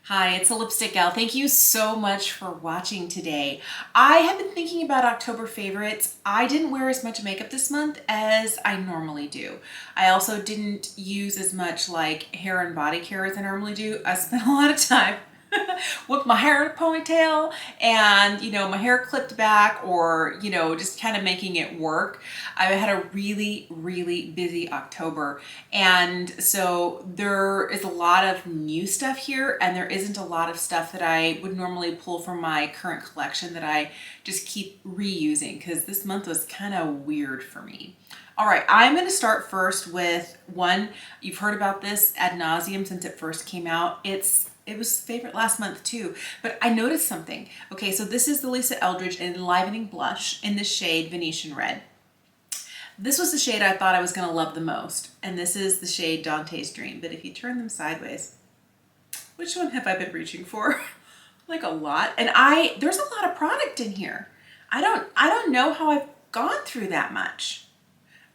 Hi, it's a lipstick gal. Thank you so much for watching today. I have been thinking about October favorites. I didn't wear as much makeup this month as I normally do. I also didn't use as much like hair and body care as I normally do. I spent a lot of time with my hair in a ponytail and my hair clipped back, or just kind of making it work. I had a really busy October, and so there is a lot of new stuff here, and there isn't a lot of stuff that I would normally pull from my current collection that I just keep reusing, because this month was kind of weird for me. All right, I'm going to start first with one. You've heard about this ad nauseum since it first came out. It was favorite last month too, but I noticed something. Okay, so this is the Lisa Eldridge Enlivening Blush in the shade Venetian Red. This was the shade I thought I was going to love the most, and this is the shade Dante's Dream. But if you turn them sideways, which one have I been reaching for? Like a lot. And there's a lot of product in here. I don't know how I've gone through that much.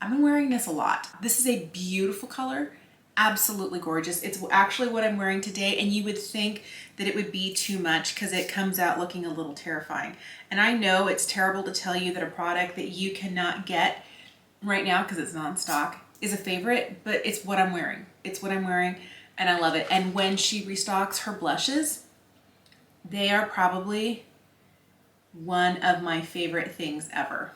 I've been wearing this a lot. This is a beautiful color. Absolutely gorgeous. It's actually what I'm wearing today, and you would think that it would be too much because it comes out looking a little terrifying. And I know it's terrible to tell you that a product that you cannot get right now because it's non-stock is a favorite, but it's what I'm wearing. It's what I'm wearing, and I love it. And when she restocks her blushes, they are probably one of my favorite things ever.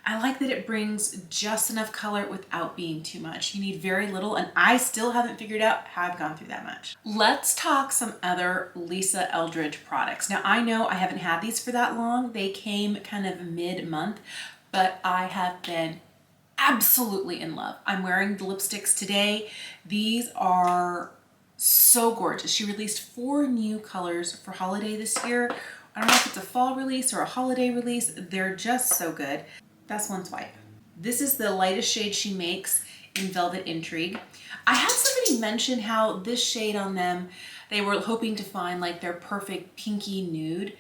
I like that it brings just enough color without being too much. You need very little, and I still haven't figured out how I've gone through that much. Let's talk some other Lisa Eldridge products. Now, I know I haven't had these for that long. They came kind of mid-month, but I have been absolutely in love. I'm wearing the lipsticks today. These are so gorgeous. She released 4 new colors for holiday this year. I don't know if it's a fall release or a holiday release. They're just so good. That's one swipe. This is the lightest shade she makes in Velvet Intrigue. I had somebody mention how this shade on them, they were hoping to find like their perfect pinky nude,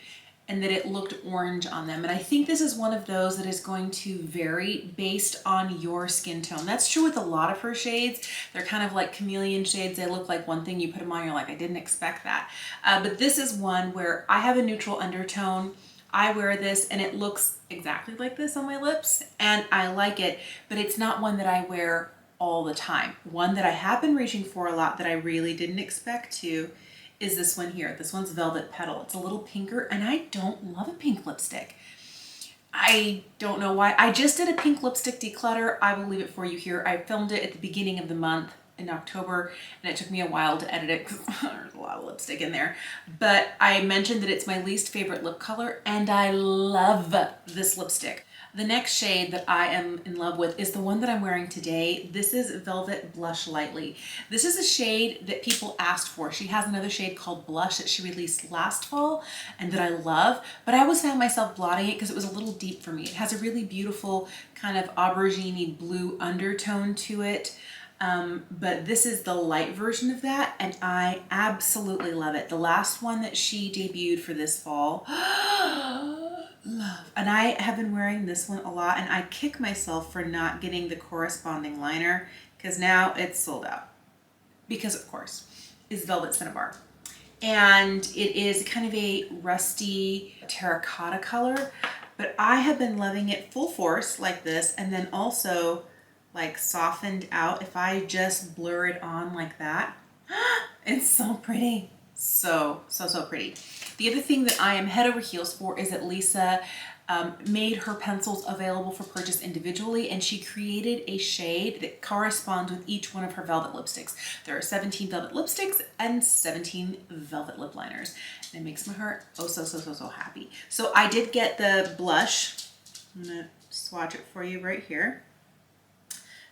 and that it looked orange on them. And I think this is one of those that is going to vary based on your skin tone. That's true with a lot of her shades. They're kind of like chameleon shades. They look like one thing, you put them on, you're like, I didn't expect that. But this is one where I have a neutral undertone. I wear this and it looks exactly like this on my lips, and I like it, but it's not one that I wear all the time. One that I have been reaching for a lot that I really didn't expect to is this one here. This one's Velvet Petal. It's a little pinker, and I don't love a pink lipstick. I don't know why. I just did a pink lipstick declutter. I will leave it for you here. I filmed it at the beginning of the month in October, and it took me a while to edit it because there's a lot of lipstick in there. But I mentioned that it's my least favorite lip color, and I love this lipstick. The next shade that I am in love with is the one that I'm wearing today. This is Velvet Blush Lightly. This is a shade that people asked for. She has another shade called Blush that she released last fall and that I love, but I always found myself blotting it because it was a little deep for me. It has a really beautiful kind of aubergine-y blue undertone to it. But this is the light version of that, and I absolutely love it. The last one that she debuted for this fall, love. And I have been wearing this one a lot, and I kick myself for not getting the corresponding liner because now it's sold out. Because of course, is Velvet Cinnabar. And it is kind of a rusty terracotta color, but I have been loving it full force like this, and then also like softened out. If I just blur it on like that, it's so pretty. So pretty. The other thing that I am head over heels for is that Lisa made her pencils available for purchase individually, and she created a shade that corresponds with each one of her velvet lipsticks. There are 17 velvet lipsticks and 17 velvet lip liners. And it makes my heart oh so happy. So I did get the blush. I'm gonna swatch it for you right here.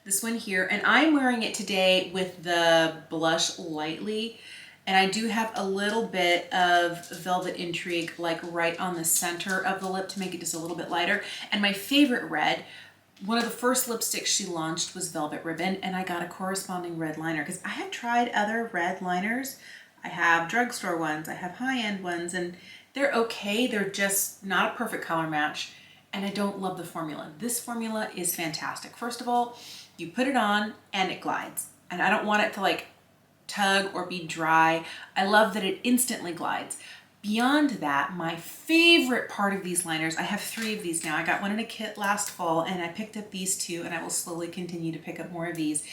This one here, and I'm wearing it today with the Blush Lightly, and I do have a little bit of Velvet Intrigue like right on the center of the lip to make it just a little bit lighter. And my favorite red, one of the first lipsticks she launched was Velvet Ribbon, and I got a corresponding red liner because I have tried other red liners. I have drugstore ones, I have high-end ones, and they're okay. They're just not a perfect color match, and I don't love the formula. This formula is fantastic. First of all, you put it on and it glides, and I don't want it to like tug or be dry. I love that it instantly glides. Beyond that, my favorite part of these liners, I have 3 of these now. I got one in a kit last fall and I picked up these 2, and I will slowly continue to pick up more of these,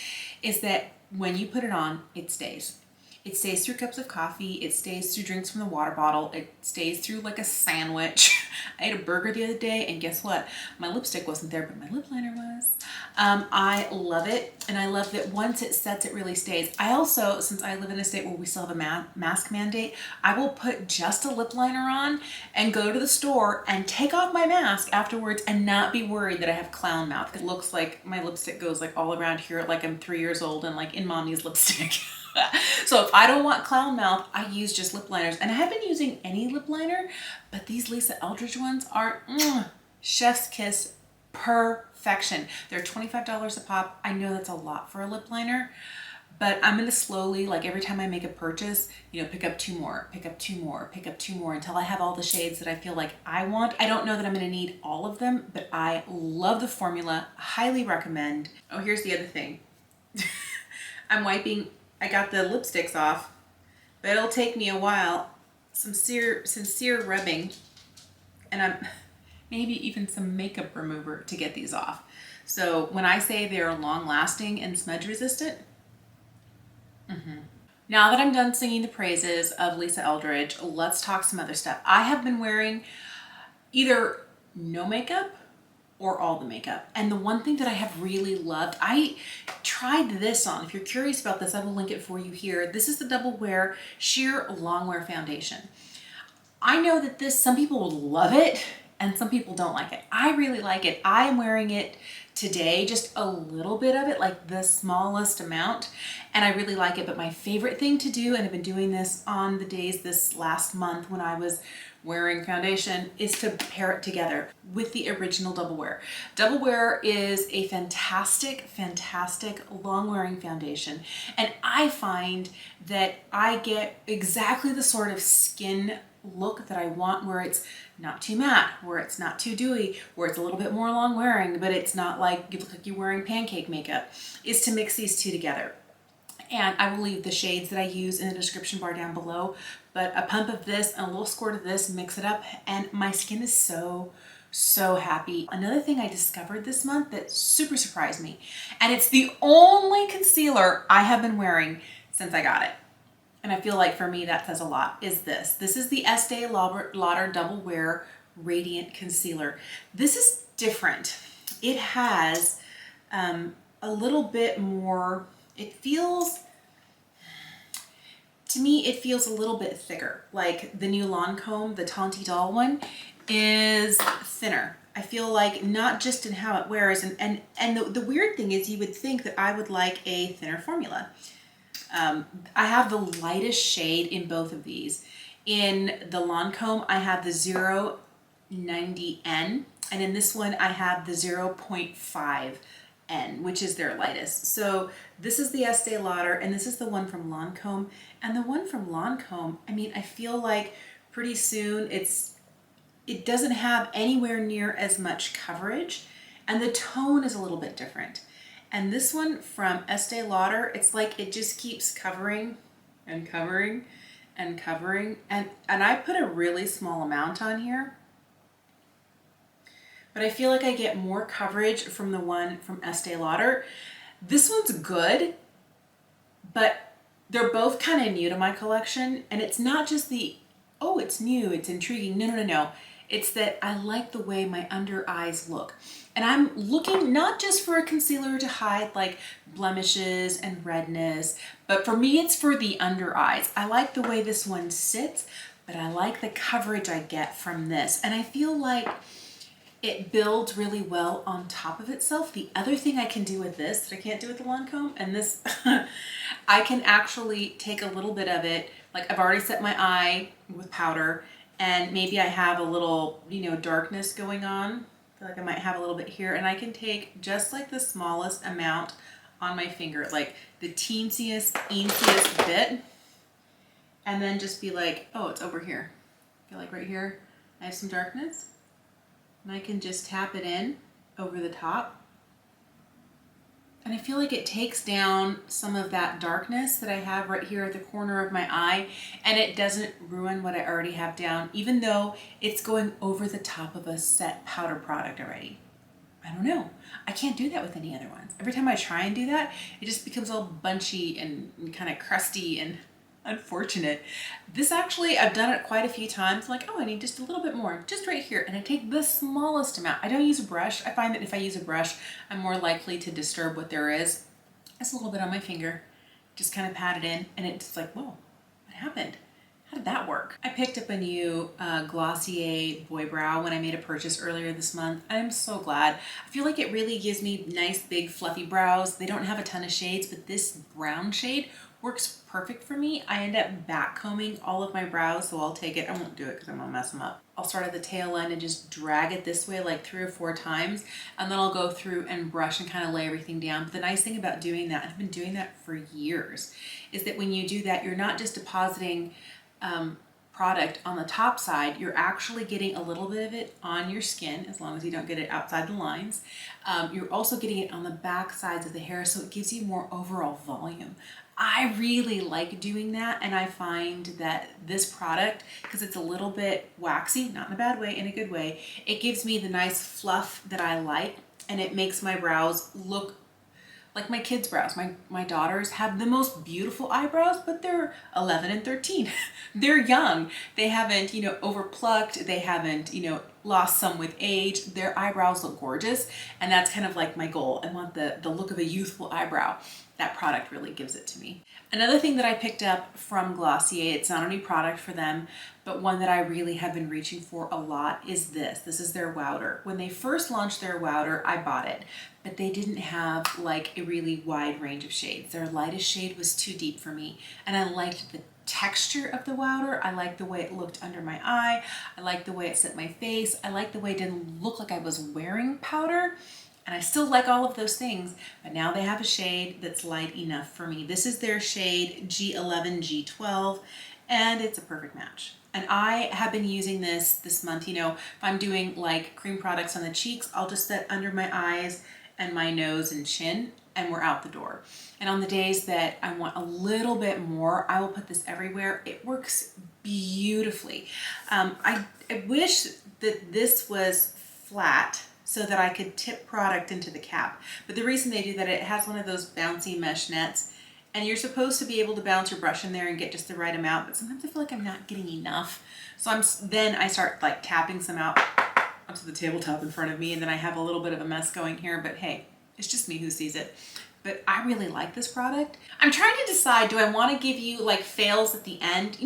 is that when you put it on, it stays. It stays through cups of coffee. It stays through drinks from the water bottle. It stays through like a sandwich. I ate a burger the other day, and guess what? My lipstick wasn't there, but my lip liner was. I love it, and I love that once it sets, it really stays. I also, since I live in a state where we still have a mask mandate, I will put just a lip liner on and go to the store and take off my mask afterwards and not be worried that I have clown mouth. It looks like my lipstick goes like all around here like I'm 3 years old and like in mommy's lipstick. So if I don't want clown mouth, I use just lip liners. And I haven't been using any lip liner, but these Lisa Eldridge ones are chef's kiss perfection. They're $25 a pop. I know that's a lot for a lip liner, but I'm gonna slowly, like every time I make a purchase, you know, pick up 2 more, pick up 2 more, pick up 2 more until I have all the shades that I feel like I want. I don't know that I'm gonna need all of them, but I love the formula, highly recommend. Oh, here's the other thing. I got the lipsticks off, but it'll take me a while, some sincere rubbing, and maybe even some makeup remover to get these off. So when I say they're long lasting and smudge resistant, Now that I'm done singing the praises of Lisa Eldridge, let's talk some other stuff. I have been wearing either no makeup or all the makeup. And the one thing that I have really loved, I tried this on. If you're curious about this, I will link it for you here. This is the Double Wear Sheer Long Wear Foundation. I know that some people will love it and some people don't like it. I really like it. I am wearing it today, just a little bit of it, like the smallest amount, and I really like it. But my favorite thing to do, and I've been doing this on the days this last month when I was wearing foundation, is to pair it together with the original Double Wear. Double Wear is a fantastic, fantastic long wearing foundation, and I find that I get exactly the sort of skin look that I want, where it's not too matte, where it's not too dewy, where it's a little bit more long wearing, but it's not like you look like you're wearing pancake makeup, is to mix these two together. And I will leave the shades that I use in the description bar down below, but a pump of this and a little squirt of this, mix it up, and my skin is so happy. Another thing I discovered this month that super surprised me, and it's the only concealer I have been wearing since I got it, and I feel like for me that says a lot, is this. This is the Estee Lauder Double Wear Radiant Concealer. This is different. It has a little bit more, to me it feels a little bit thicker. Like the new Lancome, the Tanti Doll one, is thinner. I feel like not just in how it wears, and the weird thing is you would think that I would like a thinner formula. I have the lightest shade in both of these. In the Lancome, I have the 090N, and in this one, I have the 0.5N, which is their lightest. So this is the Estee Lauder, and this is the one from Lancome. And the one from Lancome, I mean, I feel like pretty soon it doesn't have anywhere near as much coverage, and the tone is a little bit different. And this one from Estee Lauder, it's like it just keeps covering and covering and covering. And I put a really small amount on here, but I feel like I get more coverage from the one from Estee Lauder. This one's good, but they're both kind of new to my collection. And it's not just oh, it's new, it's intriguing. No. It's that I like the way my under eyes look. And I'm looking not just for a concealer to hide like blemishes and redness, but for me it's for the under eyes. I like the way this one sits, but I like the coverage I get from this. And I feel like it builds really well on top of itself. The other thing I can do with this that I can't do with the Lancome, and this, I can actually take a little bit of it, like I've already set my eye with powder, and maybe I have a little, darkness going on. I feel like I might have a little bit here, and I can take just like the smallest amount on my finger, like the teensiest bit, and then just be like, oh, it's over here. I feel like right here I have some darkness, and I can just tap it in over the top, And I feel like it takes down some of that darkness that I have right here at the corner of my eye, and it doesn't ruin what I already have down, even though it's going over the top of a set powder product already. I don't know. I can't do that with any other ones. Every time I try and do that, it just becomes all bunchy and kind of crusty and unfortunate. This actually, I've done it quite a few times. I'm like, oh, I need just a little bit more, just right here. And I take the smallest amount. I don't use a brush. I find that if I use a brush, I'm more likely to disturb what there is. Just a little bit on my finger, just kind of pat it in, and it's like, whoa, what happened? How did that work? I picked up a new Glossier Boy Brow when I made a purchase earlier this month. I'm so glad. I feel like it really gives me nice, big, fluffy brows. They don't have a ton of shades, but this brown shade works perfect for me. I end up back combing all of my brows, so I'll take it. I won't do it because I'm gonna mess them up. I'll start at the tail end and just drag it this way like 3 or 4 times, and then I'll go through and brush and kind of lay everything down. But the nice thing about doing that, and I've been doing that for years, is that when you do that, you're not just depositing product on the top side, you're actually getting a little bit of it on your skin, as long as you don't get it outside the lines. You're also getting it on the back sides of the hair, so it gives you more overall volume. I really like doing that, and I find that this product, because it's a little bit waxy, not in a bad way, in a good way, it gives me the nice fluff that I like, and it makes my brows look like my kids' brows. My daughters have the most beautiful eyebrows, but they're 11 and 13. They're young. They haven't, overplucked. They haven't, lost some with age. Their eyebrows look gorgeous, and that's kind of like my goal. I want the look of a youthful eyebrow. That product really gives it to me. Another thing that I picked up from Glossier, it's not a new product for them, but one that I really have been reaching for a lot is this. This is their Wowder. When they first launched their Wowder, I bought it, but they didn't have like a really wide range of shades. Their lightest shade was too deep for me, and I liked the texture of the Wowder. I liked the way it looked under my eye. I liked the way it set my face. I liked the way it didn't look like I was wearing powder. And I still like all of those things, but now they have a shade that's light enough for me. This is their shade G11, G12, and it's a perfect match. And I have been using this month. If I'm doing like cream products on the cheeks, I'll just set under my eyes and my nose and chin, and we're out the door. And on the days that I want a little bit more, I will put this everywhere. It works beautifully. I wish that this was flat, so that I could tip product into the cap. But the reason they do that, it has one of those bouncy mesh nets, and you're supposed to be able to bounce your brush in there and get just the right amount, but sometimes I feel like I'm not getting enough. So then I start like tapping some out onto the tabletop in front of me, and then I have a little bit of a mess going here, but hey, it's just me who sees it. But I really like this product. I'm trying to decide, do I want to give you like fails at the end?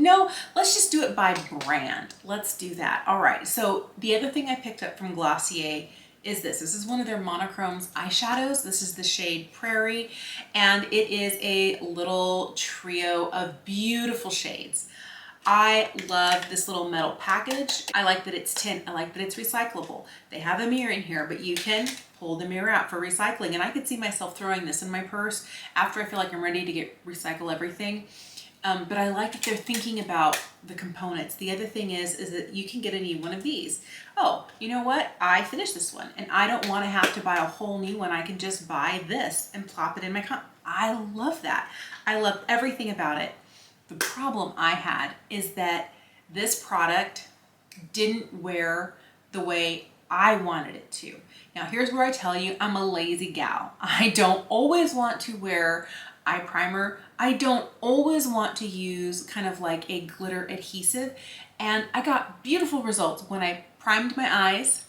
Let's just do it by brand. Let's do that. All right, so the other thing I picked up from Glossier is this. This is one of their Monochrome's eyeshadows. This is the shade Prairie, and it is a little trio of beautiful shades. I love this little metal package. I like that it's tint. I like that it's recyclable. They have a mirror in here, but you can pull the mirror out for recycling, and I could see myself throwing this in my purse after I feel like I'm ready to recycle everything. But I like that they're thinking about the components. The other thing is that you can get a new one of these. Oh, you know what? I finished this one, and I don't want to have to buy a whole new one. I can just buy this and plop it in my I love that. I love everything about it. The problem I had is that this product didn't wear the way I wanted it to. Now, here's where I tell you I'm a lazy gal. I don't always want to wear eye primer. I don't always want to use kind of like a glitter adhesive, and I got beautiful results when I primed my eyes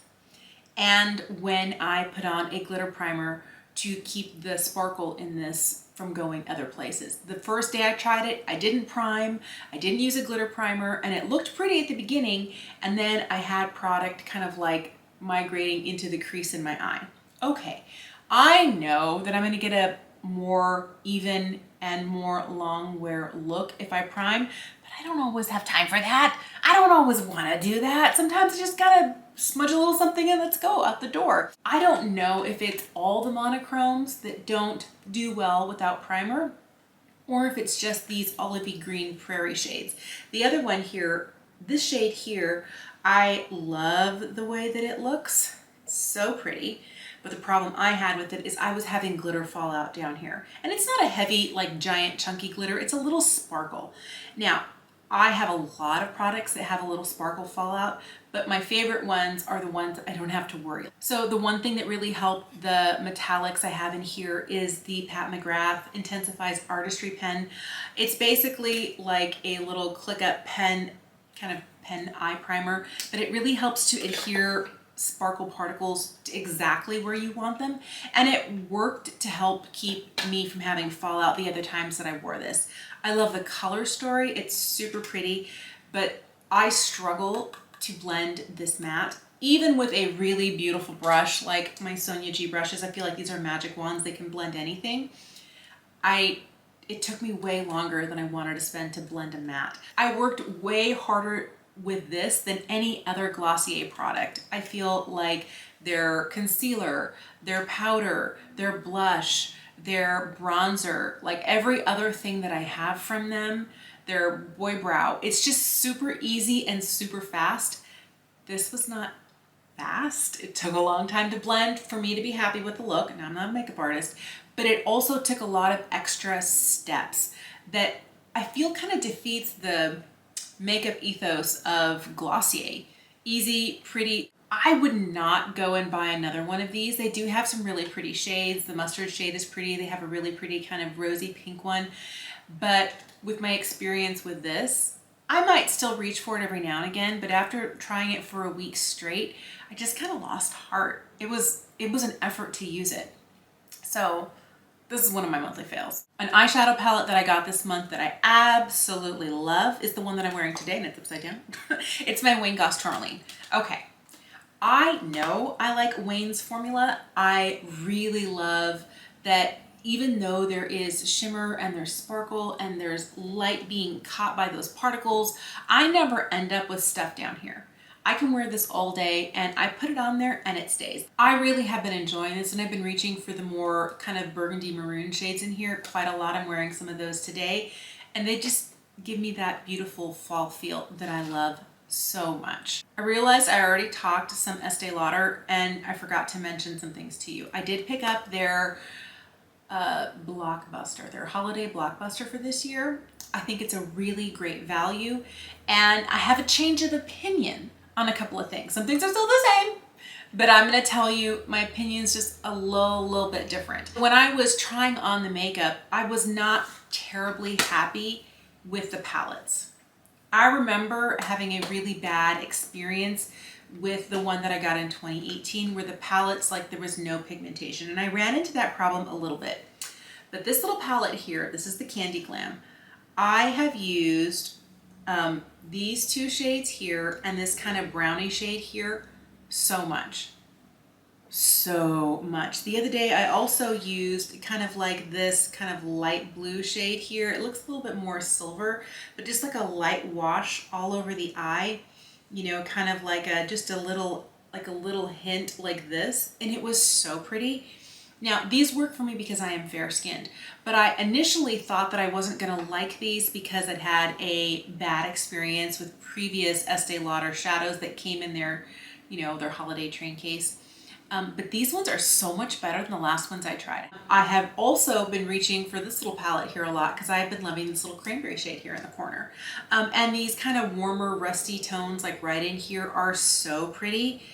and when I put on a glitter primer to keep the sparkle in this from going other places. The first day I tried it, I didn't prime, I didn't use a glitter primer, and it looked pretty at the beginning, and then I had product kind of like migrating into the crease in my eye. Okay, I know that I'm gonna get a more even and more long wear look if I prime, but I don't always have time for that. I don't always want to do that. Sometimes I just gotta smudge a little something and let's go out the door. I don't know if it's all the monochromes that don't do well without primer, or if it's just these olivey green Prairie shades. The other one here, this shade here, I love the way that it looks. It's so pretty. but the problem I had with it is I was having glitter fall out down here. And it's not a heavy, like giant chunky glitter, it's a little sparkle. Now, I have a lot of products that have a little sparkle fallout, but my favorite ones are the ones that I don't have to worry. So the one thing that really helped the metallics I have in here is the Pat McGrath Intensifies Artistry pen. It's basically like a little click up pen, kind of pen eye primer, but it really helps to adhere sparkle particles to exactly where you want them. And it worked to help keep me from having fallout the other times that I wore this. I love the color story. It's super pretty, but I struggle to blend this matte. Even with a really beautiful brush like my Sonia G brushes, I feel like these are magic wands. They can blend anything. It took me way longer than I wanted to spend to blend a matte. I worked way harder with this than any other Glossier product. I feel like their concealer, their powder, their blush, their bronzer, like every other thing that I have from them, their boy brow, it's just super easy and super fast. This was not fast. It took a long time to blend for me to be happy with the look. Now I'm not a makeup artist, but it also took a lot of extra steps that I feel kind of defeats the makeup ethos of Glossier. Easy, pretty. I would not go and buy another one of these. They do have some really pretty shades. The mustard shade is pretty. They have a really pretty kind of rosy pink one. But with my experience with this, I might still reach for it every now and again, but after trying it for a week straight, I just kind of lost heart. It was an effort to use it. So this is one of my monthly fails. An eyeshadow palette that I got this month that I absolutely love is the one that I'm wearing today, and it's upside down. It's my Wayne Goss Tourmaline. Okay, I know I like Wayne's formula. I really love that even though there is shimmer and there's sparkle and there's light being caught by those particles, I never end up with stuff down here. I can wear this all day and I put it on there and it stays. I really have been enjoying this, and I've been reaching for the more kind of burgundy maroon shades in here quite a lot. I'm wearing some of those today, and they just give me that beautiful fall feel that I love so much. I realized I already talked some Estee Lauder and I forgot to mention some things to you. I did pick up their blockbuster, their holiday blockbuster for this year. I think it's a really great value, and I have a change of opinion on a couple of things. Some things are still the same, but I'm gonna tell you my opinion's just a little bit different. When I was trying on the makeup, I was not terribly happy with the palettes. I remember having a really bad experience with the one that I got in 2018 where the palettes, like there was no pigmentation, and I ran into that problem a little bit. But this little palette here, this is the Candy Glam. I have used these two shades here and this kind of brownie shade here so much. The other day I also used kind of like this kind of light blue shade here. It looks a little bit more silver, but just like a light wash all over the eye, you know, kind of like just a little hint like this, and it was so pretty. Now, these work for me because I am fair-skinned, but I initially thought that I wasn't gonna like these because I'd had a bad experience with previous Estee Lauder shadows that came in their, you know, their holiday train case. But these ones are so much better than the last ones I tried. I have also been reaching for this little palette here a lot because I have been loving this little cranberry shade here in the corner. And these kind of warmer, rusty tones like right in here are so pretty.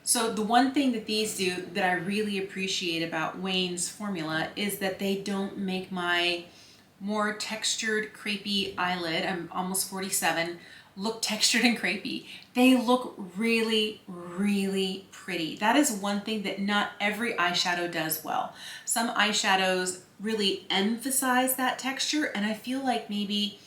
So the one thing that these do that I really appreciate about Wayne's formula is that they don't make my more textured, crepey eyelid, I'm almost 47, look textured and crepey. They look really, really pretty. That is one thing that not every eyeshadow does well. Some eyeshadows really emphasize that texture, and I feel like maybe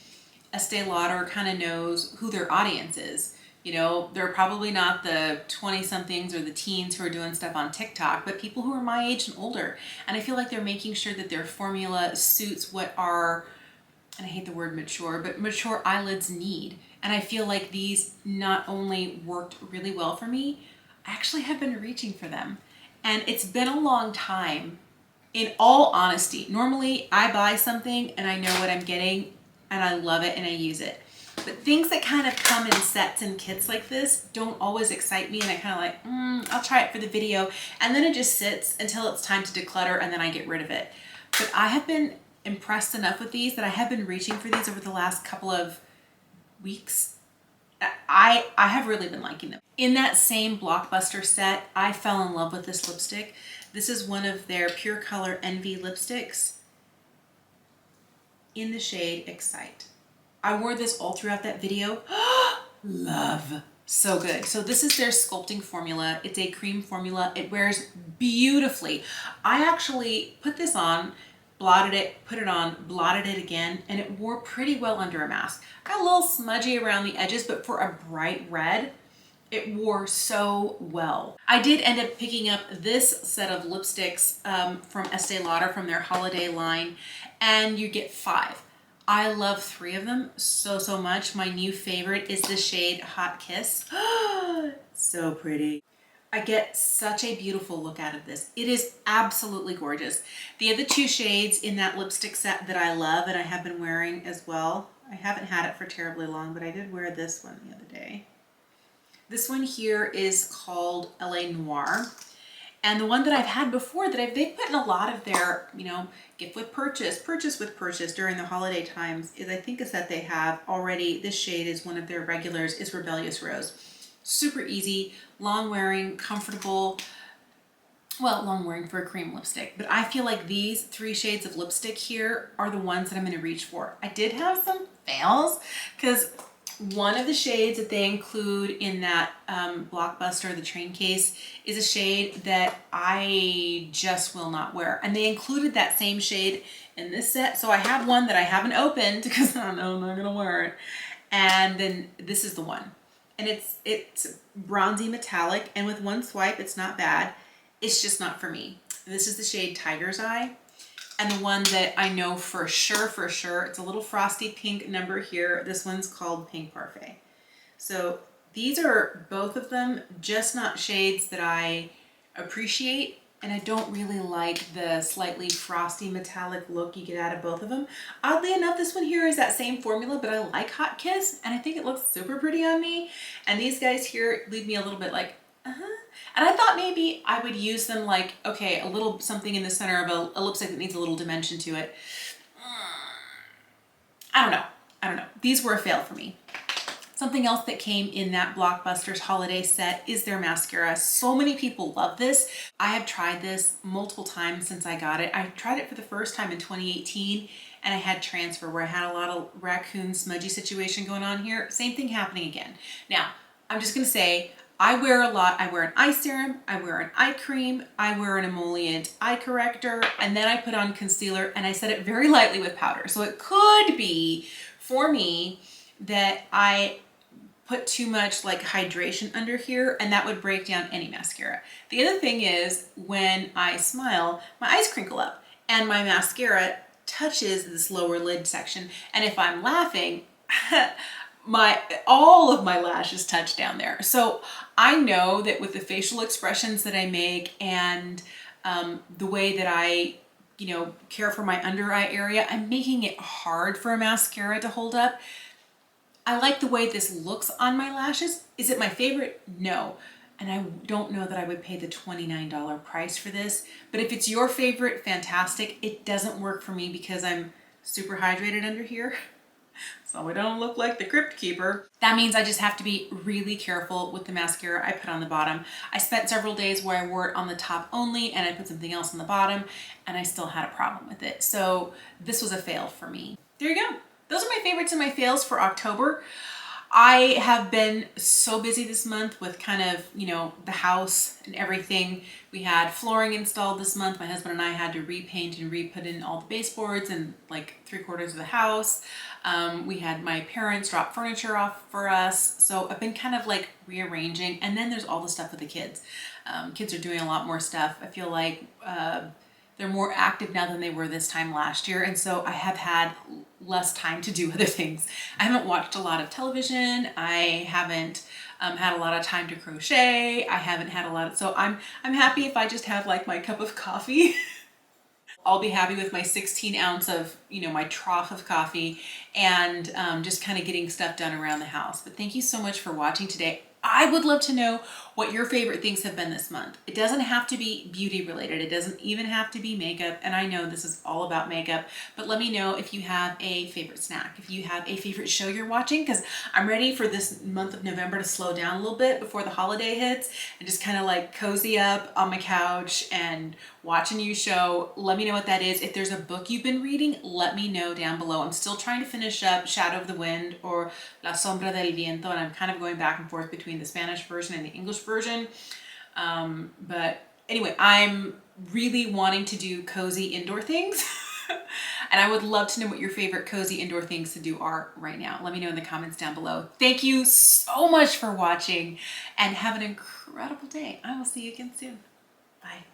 Estee Lauder kind of knows who their audience is. You know, they're probably not the 20-somethings or the teens who are doing stuff on TikTok, but people who are my age and older. And I feel like they're making sure that their formula suits what our, and I hate the word mature, but mature eyelids need. And I feel like these not only worked really well for me, I actually have been reaching for them. And it's been a long time. In all honesty, normally I buy something and I know what I'm getting and I love it and I use it. But things that kind of come in sets and kits like this don't always excite me, and I kind of like, I'll try it for the video, and then it just sits until it's time to declutter, and then I get rid of it. But I have been impressed enough with these that I have been reaching for these over the last couple of weeks. I have really been liking them. In that same Blockbuster set, I fell in love with this lipstick. This is one of their Pure Color Envy lipsticks in the shade Excite. I wore this all throughout that video. Love. So good. So this is their sculpting formula. It's a cream formula. It wears beautifully. I actually put this on, blotted it, put it on, blotted it again, and it wore pretty well under a mask. Got a little smudgy around the edges, but for a bright red, it wore so well. I did end up picking up this set of lipsticks from Estee Lauder from their holiday line, and you get 5. I love 3 of them so much. My new favorite is the shade Hot Kiss. So pretty. I get such a beautiful look out of this. It is absolutely gorgeous. The other 2 shades in that lipstick set that I love and I have been wearing as well. I haven't had it for terribly long, but I did wear this one the other day. This one here is called LA Noir. And the one that I've had before that they've put in a lot of their, gift with purchase, purchase with purchase during the holiday times is I think a set they have already. This shade is one of their regulars, is Rebellious Rose. Super easy, long wearing, comfortable. Well, long wearing for a cream lipstick, but I feel like these 3 shades of lipstick here are the ones that I'm going to reach for. I did have some fails because one of the shades that they include in that Blockbuster, the train case, is a shade that I just will not wear. And they included that same shade in this set. So I have one that I haven't opened because I know I'm not gonna wear it. And then this is the one. And it's bronzy metallic, and with one swipe, it's not bad. It's just not for me. This is the shade Tiger's Eye. And the one that I know for sure, it's a little frosty pink number here. This one's called Pink Parfait. So these are both of them, just not shades that I appreciate. And I don't really like the slightly frosty metallic look you get out of both of them. Oddly enough, this one here is that same formula, but I like Hot Kiss and I think it looks super pretty on me. And these guys here leave me a little bit like, And I thought maybe I would use them like, okay, a little something in the center of a lipstick that needs a little dimension to it. I don't know. These were a fail for me. Something else that came in that Blockbuster's holiday set is their mascara. So many people love this. I have tried this multiple times since I got it. I tried it for the first time in 2018 and I had transfer where I had a lot of raccoon smudgy situation going on here. Same thing happening again. Now, I'm just gonna say, I wear a lot. I wear an eye serum, I wear an eye cream, I wear an emollient eye corrector, and then I put on concealer and I set it very lightly with powder. So it could be for me that I put too much like hydration under here and that would break down any mascara. The other thing is when I smile, my eyes crinkle up and my mascara touches this lower lid section. And if I'm laughing, all of my lashes touch down there. So I know that with the facial expressions that I make and the way that I, care for my under eye area, I'm making it hard for a mascara to hold up. I like the way this looks on my lashes. Is it my favorite? No. And I don't know that I would pay the $29 price for this, but if it's your favorite, fantastic. It doesn't work for me because I'm super hydrated under here. So I don't look like the Crypt Keeper. That means I just have to be really careful with the mascara I put on the bottom. I spent several days where I wore it on the top only and I put something else on the bottom and I still had a problem with it. So this was a fail for me. There you go. Those are my favorites and my fails for October. I have been so busy this month with kind of, the house and everything. We had flooring installed this month. My husband and I had to repaint and re-put in all the baseboards and like 3/4 of the house. We had my parents drop furniture off for us. So I've been kind of like rearranging. And then there's all the stuff with the kids. Kids are doing a lot more stuff. I feel like they're more active now than they were this time last year. And so I have had less time to do other things. I haven't watched a lot of television. I haven't had a lot of time to crochet. I haven't had a lot of, so I'm happy if I just have like my cup of coffee. I'll be happy with my 16 ounce of, you know, my trough of coffee and just kind of getting stuff done around the house. But thank you so much for watching today. I would love to know what your favorite things have been this month. It doesn't have to be beauty related. It doesn't even have to be makeup. And I know this is all about makeup, but let me know if you have a favorite snack, if you have a favorite show you're watching, because I'm ready for this month of November to slow down a little bit before the holiday hits and just kind of like cozy up on my couch and watch a new show. Let me know what that is. If there's a book you've been reading, let me know down below. I'm still trying to finish up Shadow of the Wind or La Sombra del Viento, and I'm kind of going back and forth between the Spanish version and the English version. But anyway, I'm really wanting to do cozy indoor things. And I would love to know what your favorite cozy indoor things to do are right now. Let me know in the comments down below. Thank you so much for watching and have an incredible day. I will see you again soon. Bye.